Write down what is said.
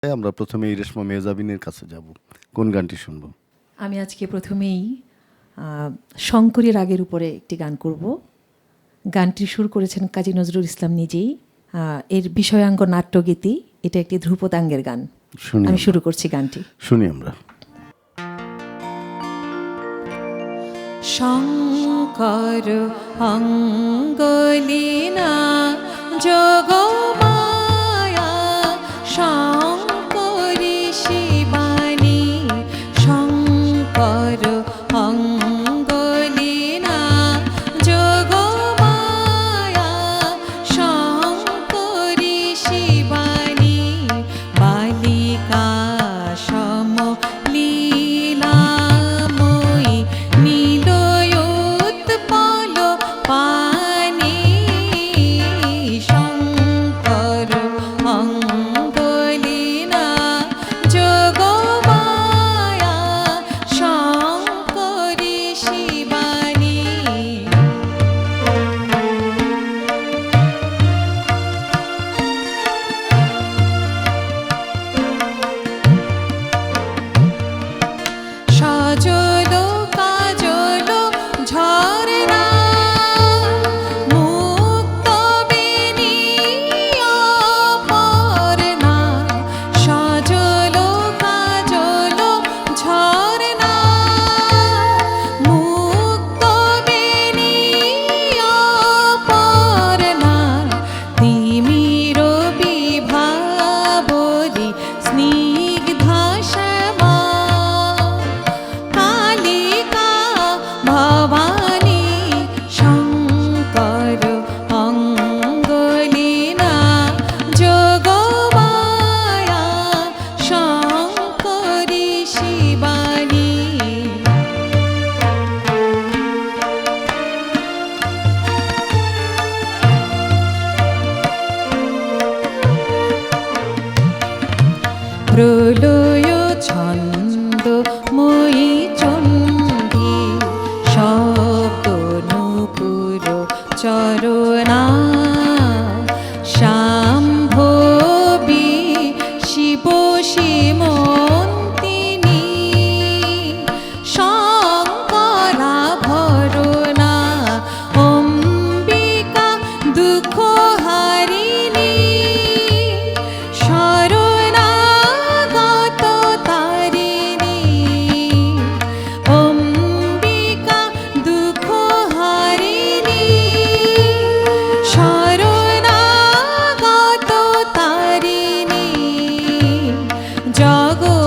আমরা প্রথমেই রেশমা মেহজাবিনের কাছে যাব। কোন গানটি শুনবো? আমি আজকে প্রথমেই শঙ্করী রাগের উপরে একটি গান করব। গানটি সুর করেছেন কাজী নজরুল ইসলাম নিজেই। এর বিষয়াঙ্গ নাট্যগীতি, এটা একটি ধ্রুপদাঙ্গের গান। আমি শুরু করছি গানটি। শুনি আমরা। শঙ্কর অঙ্গলীনা যোগমায়া শঙ্করী শিবানী শঙ্কর অঙ্গলীনা যোগমায়া শঙ্করী শিবানী বালিকা সম লীলাময়ী নীলয়োৎপল পানি শঙ্কর অঙ্গলীনা যোগমায়া শঙ্করী শিবানী। সজল কাজল ঝরনা মুক্ত বেণী অপর্ণা সজল কাজল ঝরনা মুক্ত বেণী অপর্ণা তিমির বিভাবরী স্নিগ্ধা শ্যামা কালিকা ভবানী শঙ্কর অঙ্গলীনা যোগমায়া শঙ্করী শিবানী। প্রলয় ছন্দময়ী চণ্ডী শব্দ নূপুর চরণা শাম্ভবী শিব সীমন্তিনী শঙ্করাভরণা অম্বিকা দুঃখহারিণী শরণাগত তারিণী অম্বিকা দুঃখহারিণী শরণাগত তারিণী জগৎ